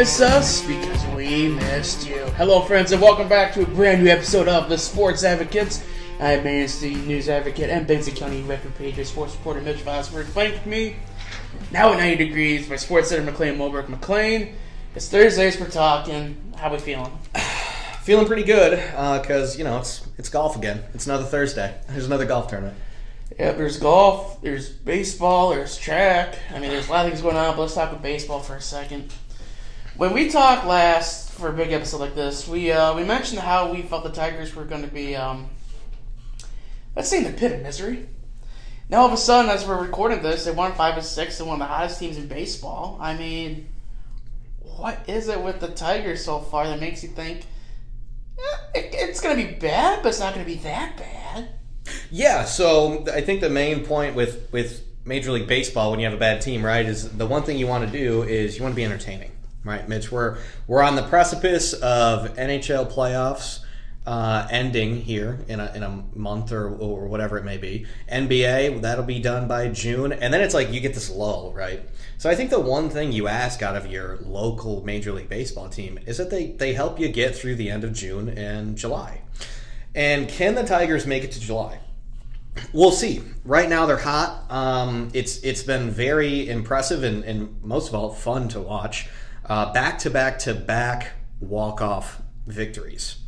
miss us because we missed you. Hello, friends, and welcome back to a brand new episode of The Sports Advocates. I am the News Advocate and Benzie County record page sports reporter Mitch Vosberg. Playing with me, now at 90 degrees, my sports editor McLain McLain. It's Thursdays, we're talking. How we feeling? Feeling pretty good, because, it's golf again. It's another Thursday. There's another golf tournament. Yeah, there's golf, there's baseball, there's track. There's a lot of things going on, but let's talk about baseball for a second. When we talked last for a big episode like this, we mentioned how we felt the Tigers were going to be, let's say, in the pit of misery. Now, all of a sudden, as we're recording this, they won 5-6 and one of the hottest teams in baseball. What is it with the Tigers so far that makes you think it's going to be bad, but it's not going to be that bad? Yeah, so I think the main point with Major League Baseball when you have a bad team, right, is the one thing you want to do is you want to be entertaining, right, Mitch? We're on the precipice of NHL Playoffs ending here in a month or whatever it may be. NBA, that'll be done by June, and then it's like you get this lull, right? So I think the one thing you ask out of your local Major League Baseball team is that they help you get through the end of June and July. And can the Tigers make it to July? We'll see. Right now they're hot. It's been very impressive and most of all fun to watch. Back-to-back walk-off victories.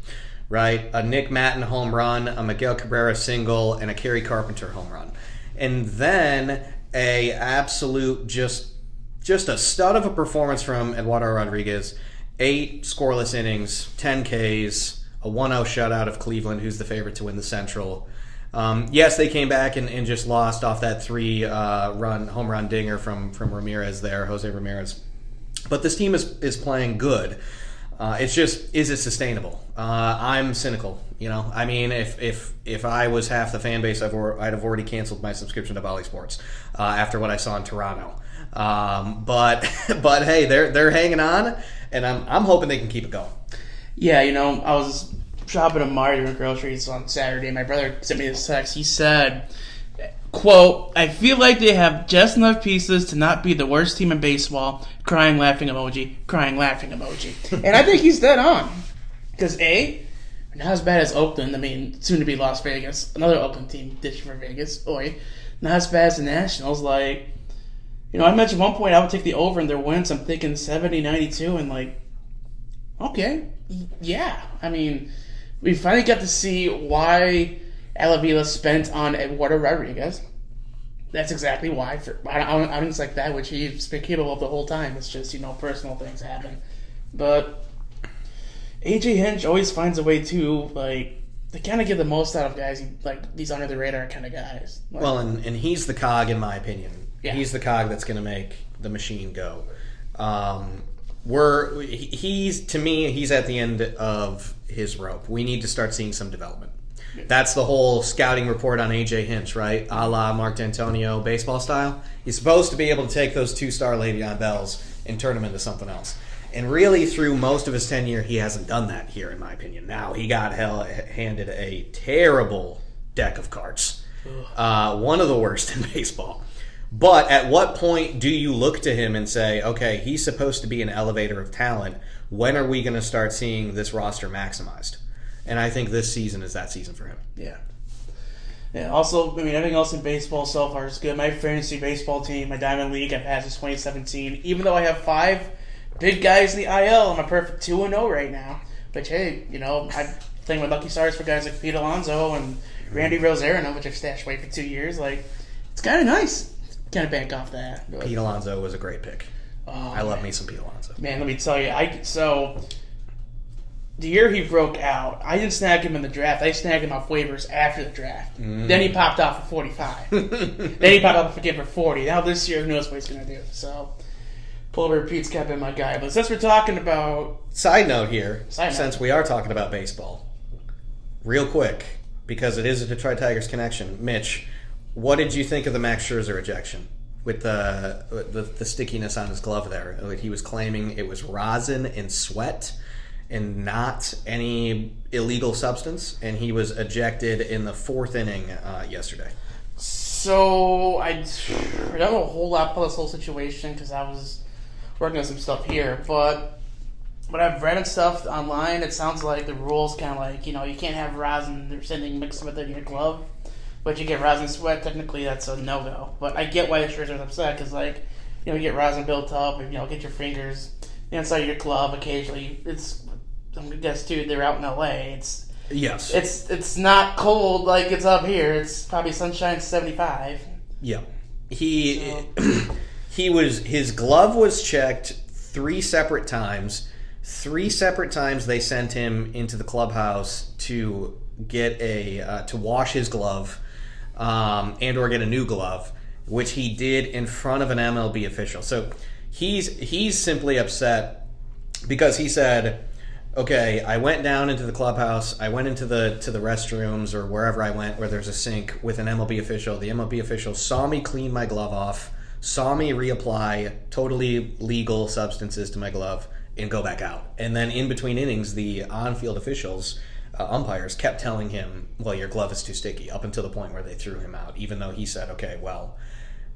Right? A Nick Matten home run, a Miguel Cabrera single, and a Kerry Carpenter home run. And then a absolute just a stud of a performance from Eduardo Rodriguez. 8 scoreless innings, 10 Ks, a 1-0 shutout of Cleveland, who's the favorite to win the Central. Yes, they came back and just lost off that 3-run home run dinger from Ramirez there, Jose Ramirez. But this team is playing good. It's just, is it sustainable? I'm cynical. If I was half the fan base, I'd have already canceled my subscription to Bally Sports after what I saw in Toronto. But hey, they're hanging on, and I'm hoping they can keep it going. Yeah, I was shopping at Mario during groceries on Saturday. My brother sent me this text. He said, quote, "I feel like they have just enough pieces to not be the worst team in baseball." Crying, laughing emoji. Crying, laughing emoji. And I think he's dead on. Because not as bad as Oakland. Soon to be Las Vegas. Another Oakland team ditching for Vegas. Oi. Not as bad as the Nationals. I mentioned at one point I would take the over in their wins. I'm thinking 70-92 and okay. Yeah. We finally got to see why Alavila spent on Eduardo Rodriguez. That's exactly why. I don't like that, which he's been capable of the whole time. It's just, personal things happen. But AJ Hinch always finds a way to, they kind of get the most out of guys, these under-the-radar kind of guys. And he's the cog, in my opinion. Yeah. He's the cog that's going to make the machine go. To me, he's at the end of his rope. We need to start seeing some development. That's the whole scouting report on AJ Hinch, right? A la Mark D'Antonio baseball style. He's supposed to be able to take those 2-star Le'Veon Bells and turn them into something else. And really, through most of his tenure, he hasn't done that here, in my opinion. Now, he got handed a terrible deck of cards. One of the worst in baseball. But at what point do you look to him and say, okay, he's supposed to be an elevator of talent. When are we going to start seeing this roster maximized? And I think this season is that season for him. Yeah. Yeah. Also, everything else in baseball so far is good. My fantasy baseball team, my Diamond League, I've had since 2017. Even though I have 5 big guys in the IL, I'm a perfect 2-0 right now. Which, hey, I'm playing with lucky stars for guys like Pete Alonso and Randy Rosarino, which I've stashed away for 2 years. It's kind of nice. Kind of bank off that. Pete Alonso was a great pick. I love me some Pete Alonso. Man, let me tell you, the year he broke out, I didn't snag him in the draft. I snagged him off waivers after the draft. Then he popped off for 45. Then he popped off again for 40. Now this year, who knows what he's going to do. So, Pulver Pete's kept been my guy. But since we're talking about... Side note here, since we are talking about baseball, real quick, because it is a Detroit Tigers connection. Mitch, what did you think of the Max Scherzer ejection? With the stickiness on his glove there. He was claiming it was rosin and sweat and not any illegal substance, and he was ejected in the 4th inning yesterday. So I don't know a whole lot about this whole situation because I was working on some stuff here, but what I've read and stuff online, it sounds like the rules kind of like, you can't have rosin or something mixed with it in your glove. But you get rosin sweat, technically that's a no-go. But I get why the Stars are upset, because, you get rosin built up, and, get your fingers inside your glove occasionally. I guess, too, they're out in L.A. Yes. It's not cold like it's up here. It's probably sunshine 75. Yeah. His glove was checked 3 separate times. 3 separate times they sent him into the clubhouse to get to wash his glove, and or get a new glove, which he did in front of an MLB official. So he's simply upset because he said, okay, I went down into the clubhouse, I went into the restrooms or wherever I went where there's a sink with an MLB official. The MLB official saw me clean my glove off, saw me reapply totally legal substances to my glove, and go back out. And then in between innings, the on-field officials, umpires, kept telling him, well, your glove is too sticky, up until the point where they threw him out, even though he said, okay, well,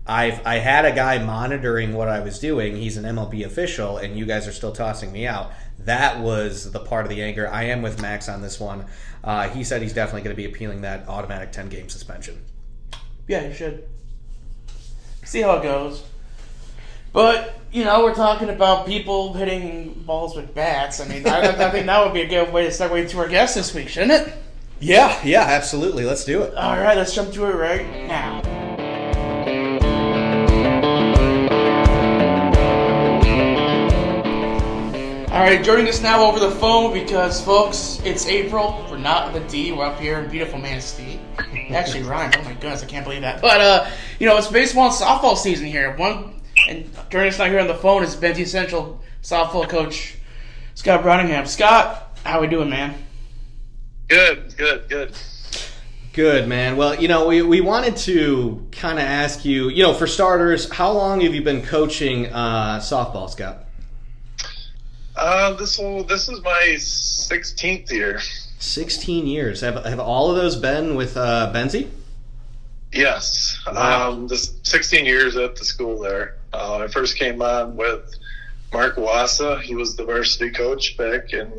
I had a guy monitoring what I was doing. He's an MLB official, and you guys are still tossing me out. That was the part of the anger. I am with Max on this one. He said he's definitely going to be appealing that automatic 10-game suspension. Yeah, you should. See how it goes. But, we're talking about people hitting balls with bats. I mean, I think that would be a good way to segue into our guest this week, shouldn't it? Yeah, absolutely. Let's do it. All right, let's jump to it right now. All right, joining us now over the phone because, folks, it's April. We're not in the D. We're up here in beautiful Manistee. It actually rhymed. Oh, my goodness, I can't believe that. But, it's baseball and softball season here. And joining us now here on the phone is Benzie Central softball coach Scott Brautignam. Scott, how we doing, man? Good. Good, man. Well, we wanted to kind of ask you, for starters, how long have you been coaching softball, Scott? This is my 16th year. 16 years. Have all of those been with Benzie? Yes. Wow. 16 years at the school there. I first came on with Mark Wassa. He was the varsity coach back in,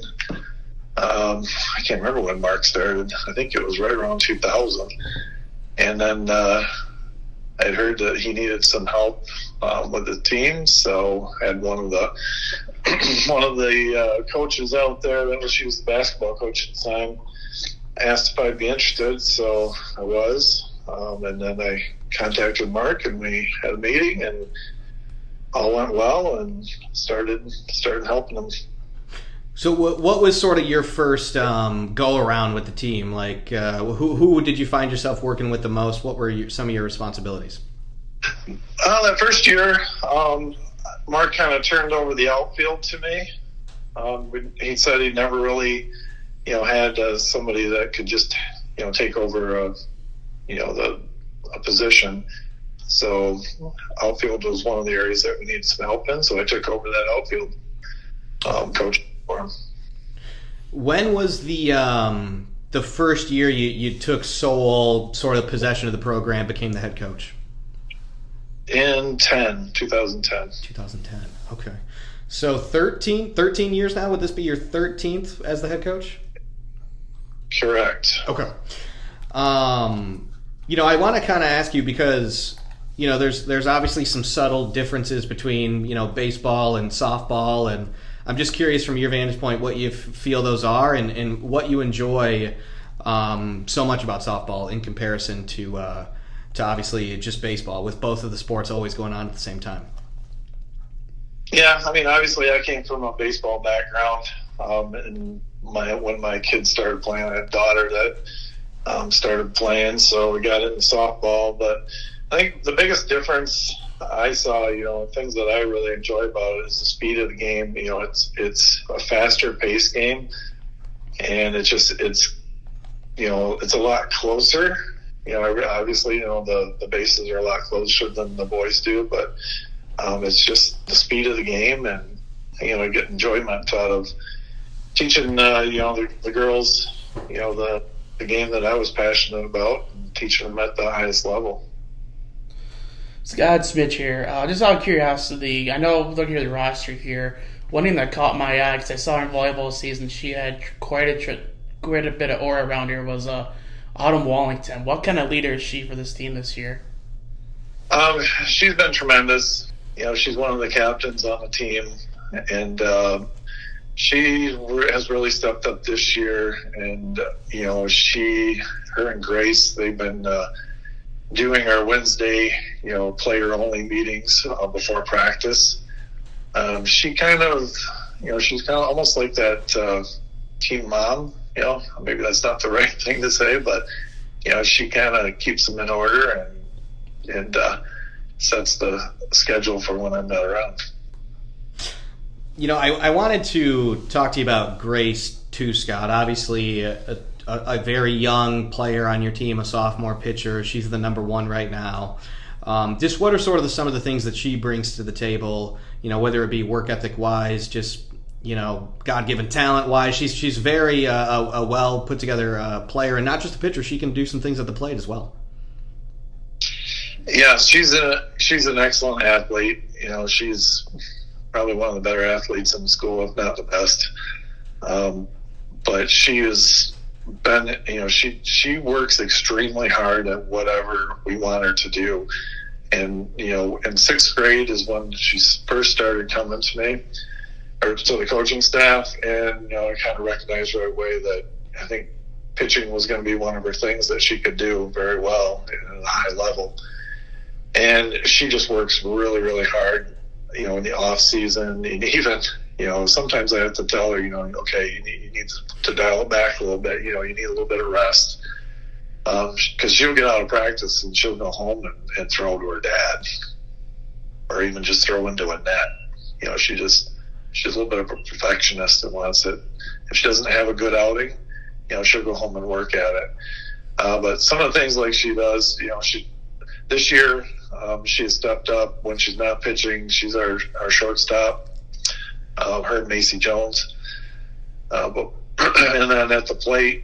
I can't remember when Mark started. I think it was right around 2000. And then I'd heard that he needed some help with the team, so I had one of the coaches out there she was the basketball coach at the time, asked if I'd be interested, so I was. And then I contacted Mark, and we had a meeting, and all went well, and started helping him. So what was sort of your first go around with the team? Like, who did you find yourself working with the most? What were some of your responsibilities? That first year, Mark kind of turned over the outfield to me. He said he never really, had somebody that could just, take over, a position. So outfield was one of the areas that we needed some help in. So I took over that outfield coach for him. When was the first year you took sole sort of possession of the program, became the head coach? In 2010. 2010. Okay. So 13 years now. Would this be your 13th as the head coach? Correct. Okay. I want to kind of ask you because, there's obviously some subtle differences between, baseball and softball, and I'm just curious from your vantage point what you feel those are and what you enjoy so much about softball in comparison to obviously just baseball, with both of the sports always going on at the same time. Yeah, I mean, obviously I came from a baseball background, and when my kids started playing, I had a daughter that started playing, so we got into softball. But I think the biggest difference I saw, things that I really enjoy about it is the speed of the game. It's a faster paced game, and it's a lot closer. Obviously, the bases are a lot closer than the boys do, but it's just the speed of the game, and I get enjoyment out of teaching the girls the game that I was passionate about, and teaching them at the highest level. Scott Mitch here. Just out of curiosity, I know looking at the roster here, one thing that caught my eye, because I saw her in volleyball season, she had quite a bit of aura around her, was Autumn Wallington. What kind of leader is she for this team this year? She's been tremendous. She's one of the captains on the team, and she has really stepped up this year. And her and Grace, they've been doing our Wednesday, player-only meetings before practice. She's kind of almost like that team mom. Maybe that's not the right thing to say, but she kind of keeps them in order and sets the schedule for when I'm not around. I wanted to talk to you about Grace too, Scott. Obviously, a very young player on your team, a sophomore pitcher. She's the number one right now. Just what are sort of some of the things that she brings to the table? Whether it be work ethic wise, just God-given talent wise. She's very a well put together player, and not just a pitcher. She can do some things at the plate as well. Yeah, she's an excellent athlete. She's probably one of the better athletes in the school, if not the best. But she has been, she works extremely hard at whatever we want her to do. And, in sixth grade is when she first started coming to me, or to the coaching staff. And, I kind of recognized right away that I think pitching was going to be one of her things that she could do very well at a high level. And she just works really, really hard, in the off season. And even, sometimes I have to tell her, okay, you need to dial it back a little bit. You need a little bit of rest. Because she'll get out of practice and she'll go home and throw to her dad, or even just throw into a net. She's a little bit of a perfectionist and wants it. If she doesn't have a good outing, she'll go home and work at it. But some of the things like she does, this year, she has stepped up when she's not pitching. She's our shortstop, her and Macy Jones. And then at the plate,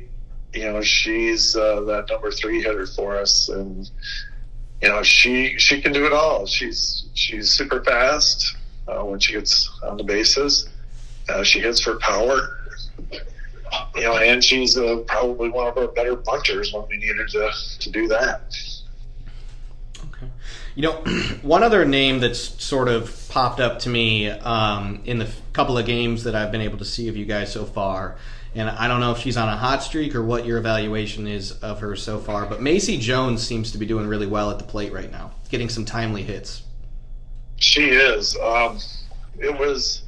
she's that number 3 hitter for us, and she can do it all. She's super fast when she gets on the bases. She hits for power, and she's probably one of our better bunters when we need her to do that. One other name that's sort of popped up to me in the couple of games that I've been able to see of you guys so far, and I don't know if she's on a hot streak or what your evaluation is of her so far, but Macy Jones seems to be doing really well at the plate right now, getting some timely hits. She is. It was,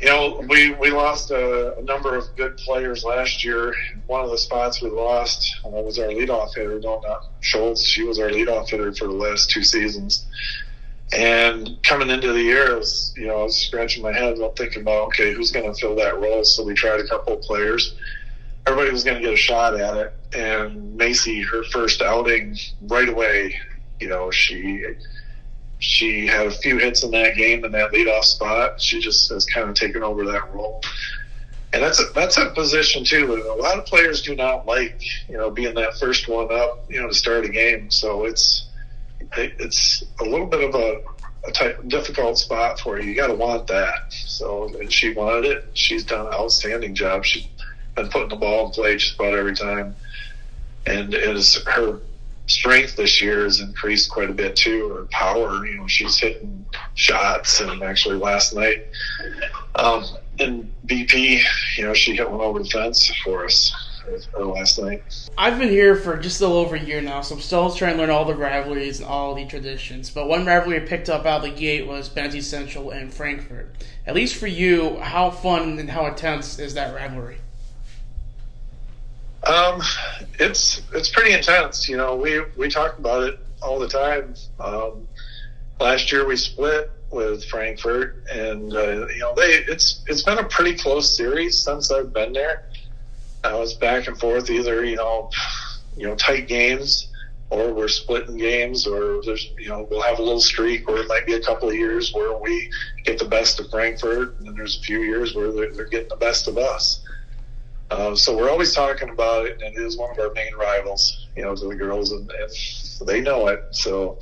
we lost a number of good players last year. One of the spots we lost was our leadoff hitter, Donna Schultz. She was our leadoff hitter for the last 2 seasons. And coming into the year, I was scratching my head about thinking about, okay, who's going to fill that role? So we tried a couple of players. Everybody was going to get a shot at it. And Macy, her first outing, right away, she had a few hits in that game in that leadoff spot. She just has kind of taken over that role. And that's a position, too, that a lot of players do not like, being that first one up, to start a game. So it's a little bit of a difficult spot for you. You got to want that. So, and she wanted it. She's done an outstanding job. She's been putting the ball in play just about every time. And her strength this year has increased quite a bit too. Her power, she's hitting shots. And actually last night in BP, she hit one over the fence for us last night. I've been here for just a little over a year now, so I'm still trying to learn all the rivalries and all the traditions. But one rivalry I picked up out of the gate was Benzie Central and Frankfurt. At least for you, how fun and how intense is that rivalry? It's pretty intense. We talk about it all the time. Last year we split with Frankfurt, and it's been a pretty close series since I've been there. It's back and forth, either tight games, or we're splitting games, or there's we'll have a little streak, or it might be a couple of years where we get the best of Frankfurt, and then there's a few years where they're getting the best of us. So we're always talking about it, and it is one of our main rivals, to the girls, and they know it. So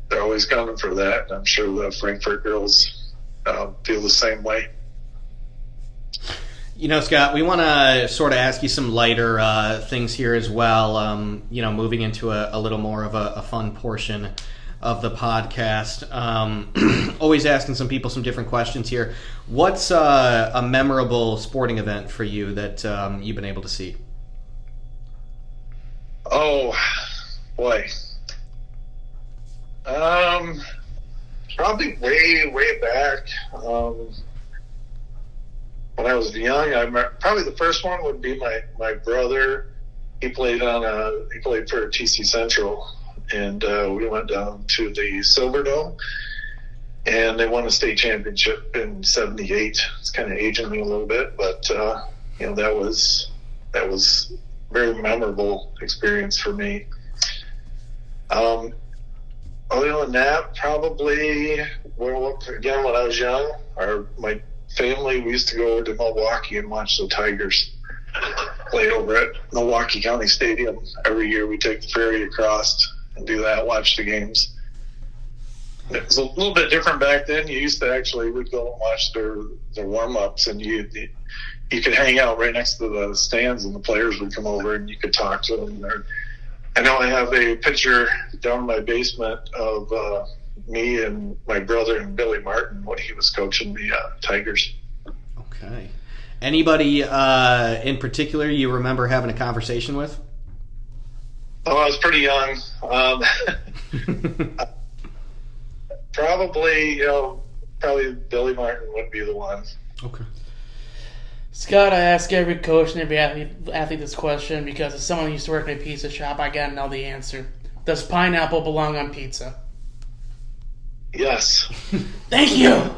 they're always coming for that, and I'm sure the Frankfurt girls feel the same way. Scott, we want to sort of ask you some lighter things here as well. Moving into a little more of a fun portion of the podcast. Always asking some people some different questions here. What's a memorable sporting event for you that you've been able to see? Oh, boy. Probably way back. When I was young, probably the first one would be my brother. He played for TC Central, and we went down to the Silverdome, and they won a state championship in '78. It's kind of aging me a little bit, but that was a very memorable experience for me. Other than that, probably when I was young, my family, we used to go over to Milwaukee and watch the Tigers play over at Milwaukee County Stadium. Every year we take the ferry across and do that, watch the games. It was a little bit different back then. We'd go and watch their warm-ups, and you could hang out right next to the stands, and the players would come over and you could talk to them. I know I have a picture down in my basement of me and my brother and Billy Martin when he was coaching the Tigers. Okay. Anybody in particular you remember having a conversation with? Oh, I was pretty young. Probably Billy Martin would be the one. Okay. Scott, I ask every coach and every athlete this question because as someone who used to work in a pizza shop, I gotta know the answer. Does pineapple belong on pizza? Yes. Thank you.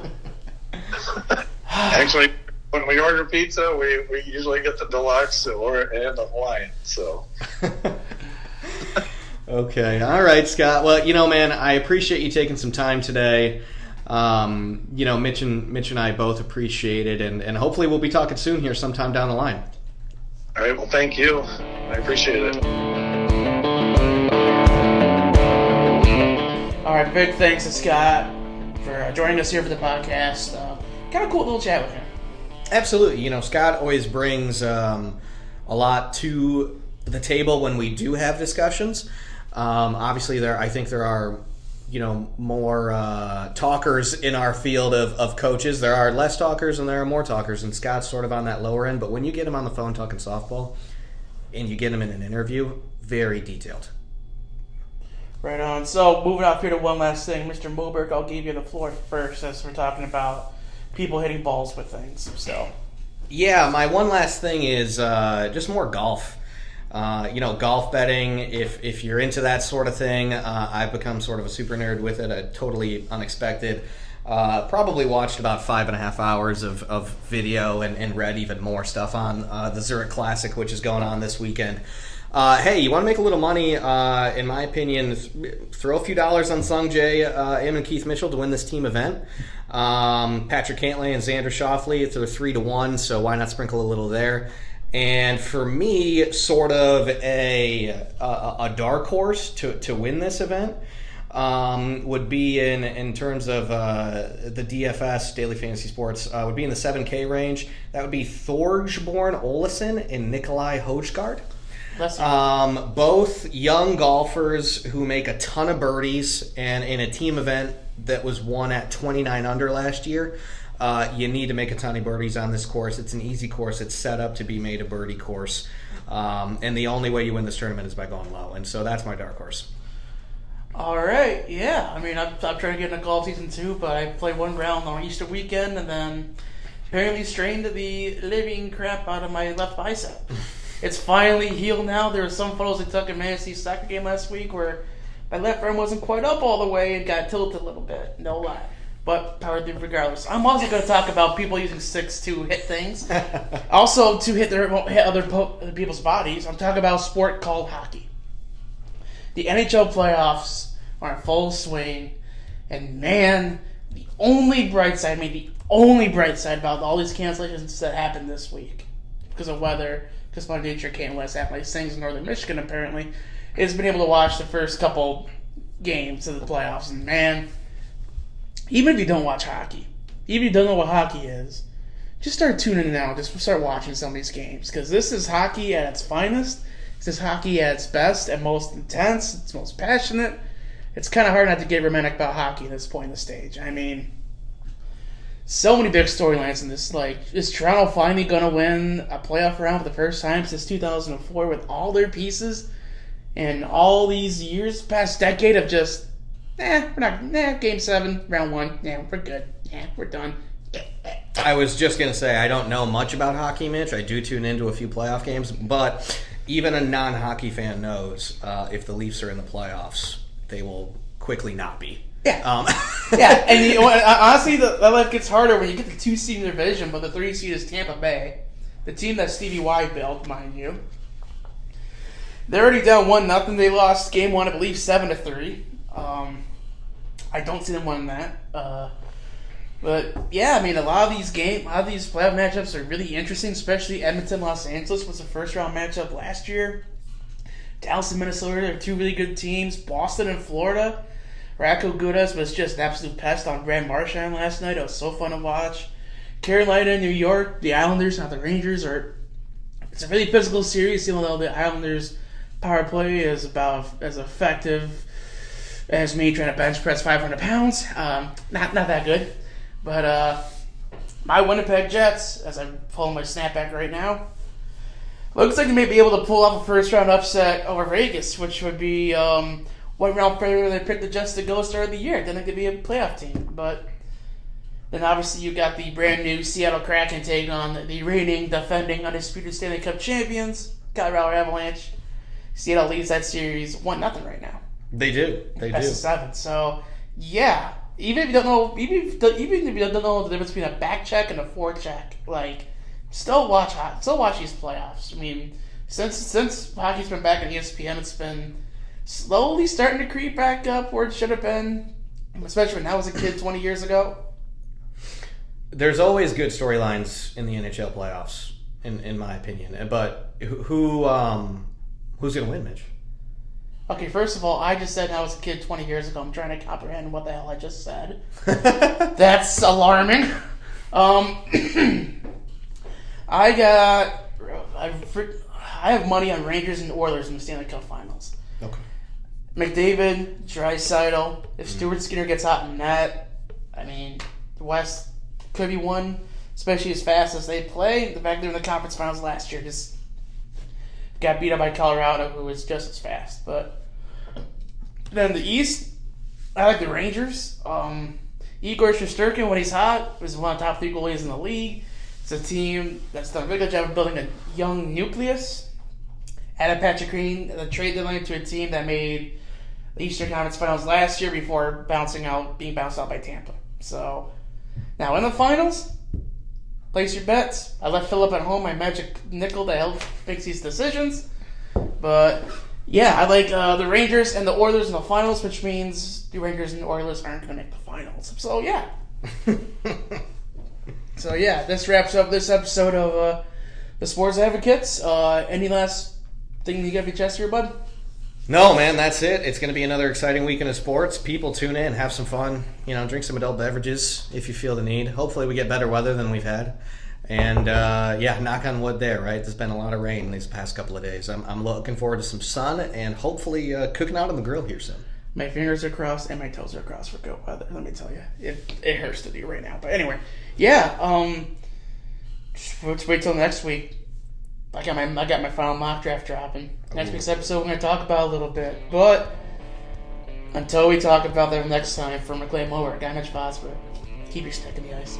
Actually, when we order pizza, we usually get the deluxe and the Hawaiian. So. Okay. All right, Scott. Well, man, I appreciate you taking some time today. Mitch and I both appreciate it, and hopefully we'll be talking soon here sometime down the line. All right. Well, thank you. I appreciate it. All right, big thanks to Scott for joining us here for the podcast. Kind of cool little chat with him. Absolutely. Scott always brings a lot to the table when we do have discussions. Obviously, I think there are more talkers in our field of coaches. There are less talkers and there are more talkers, and Scott's sort of on that lower end. But when you get him on the phone talking softball and you get him in an interview, very detailed. Right on. So, moving off here to one last thing. Mr. Moberg, I'll give you the floor first as we're talking about people hitting balls with things. So, yeah, my one last thing is just more golf. Golf betting, if you're into that sort of thing, I've become sort of a super nerd with it, totally unexpected. Probably watched about 5.5 hours of video and read even more stuff on the Zurich Classic, which is going on this weekend. Hey, you want to make a little money, in my opinion, throw a few dollars on Sung Jae Im and Keith Mitchell to win this team event. Patrick Cantlay and Xander Schauffele, they're 3-1, so why not sprinkle a little there? And for me, sort of a dark horse to win this event would be in terms of the DFS, Daily Fantasy Sports, would be in the 7K range. That would be Thorbjorn Olesen and Nikolai Hojgaard. Both young golfers who make a ton of birdies, and in a team event that was won at 29 under last year. You need to make a ton of birdies on this course. It's an easy course. It's set up to be made a birdie course. And the only way you win this tournament is by going low. And so that's my dark horse. All right. Yeah. I mean, I'm trying to get into golf season too, but I played one round on Easter weekend and then apparently strained the living crap out of my left bicep. It's finally healed now. There were some photos I took in Man City's soccer game last week where my left arm wasn't quite up all the way and got tilted a little bit. No lie. But power through regardless. I'm also going to talk about people using sticks to hit things. Also to hit other people's bodies. I'm talking about a sport called hockey. The NHL Playoffs are in full swing. And man, the only bright side about all these cancellations that happened this week because of weather, because Mother Nature can't let us have nice things in northern Michigan apparently, is been able to watch the first couple games of the playoffs. And man, even if you don't watch hockey, even if you don't know what hockey is, just start tuning in now. Just start watching some of these games because this is hockey at its finest. This is hockey at its best and most intense. It's most passionate. It's kind of hard not to get romantic about hockey at this point in the stage. I mean, so many big storylines in this. Like, is Toronto finally going to win a playoff round for the first time since 2004 with all their pieces and all these years, past decade of just, we're not, Game 7, Round 1, we're good. We're done. I was just going to say, I don't know much about hockey, Mitch. I do tune into a few playoff games, but even a non-hockey fan knows if the Leafs are in the playoffs, they will quickly not be. Yeah. Yeah, and you know what, honestly, that life gets harder when you get the 2 seed in the division, but the 3 seed is Tampa Bay, the team that Stevie Y built, mind you. They're already down 1-0. They lost Game 1, I believe, 7-3. I don't see them winning that. But yeah, I mean, a lot of these playoff matchups are really interesting, especially Edmonton, Los Angeles was the first round matchup last year. Dallas and Minnesota are 2 really good teams. Boston and Florida. Radko Gudas was just an absolute pest on Brad Marchand last night. It was so fun to watch. Carolina and New York, the Islanders, not the Rangers, it's a really physical series, even though the Islanders' power play is about as effective as me trying to bench press 500 pounds. Not that good. But my Winnipeg Jets, as I'm pulling my snapback right now, looks like they may be able to pull off a first-round upset over Vegas, which would be one round further they picked the Jets to go start of the year. Then it could be a playoff team. But then obviously you got the brand new Seattle Kraken taking on the reigning, defending, undisputed Stanley Cup champions, Colorado Avalanche. Seattle leads that series 1-0 right now. They do. Best of 7. So yeah. Even if you don't know, even if you don't know the difference between a back check and a forecheck, like, still watch these playoffs. I mean, since hockey's been back on ESPN, it's been slowly starting to creep back up where it should have been, especially when I was a kid 20 years ago. There's always good storylines in the NHL playoffs, in my opinion. But who's going to win, Mitch? Okay, first of all, I just said I was a kid 20 years ago. I'm trying to comprehend what the hell I just said. That's alarming. I have money on Rangers and Oilers in the Stanley Cup Finals. Okay. McDavid, Draisaitl. If Stuart Skinner gets hot in net, I mean, the West could be won, especially as fast as they play. The fact they're in the conference finals last year just got beat up by Colorado, who was just as fast. But then the East, I like the Rangers. Igor Shesterkin, when he's hot, is one of the top 3 goalies in the league. It's a team that's done a really good job of building a young nucleus. Added Patrick Green at the trade deadline to a team that made the Eastern Conference Finals last year before being bounced out by Tampa. So now in the finals, place your bets. I left Philip at home, my magic nickel that helps fix these decisions. But yeah, I like the Rangers and the Oilers in the finals, which means the Rangers and the Oilers aren't going to make the finals. So yeah. So yeah, this wraps up this episode of the Sports Advocates. Any last thing you got to your chest here, bud? No, man, that's it. It's going to be another exciting weekend of sports. People tune in, have some fun, drink some adult beverages if you feel the need. Hopefully we get better weather than we've had. And, knock on wood there, right? There's been a lot of rain these past couple of days. I'm looking forward to some sun and hopefully cooking out on the grill here soon. My fingers are crossed and my toes are crossed for good weather, let me tell you. It hurts to do right now. But anyway, yeah, let's wait till next week. I got my final mock draft dropping. Next week's episode, we're going to talk about a little bit. But until we talk about that next time, for McLain Mower, Guy Mitch Fosberg, keep your stick in the ice.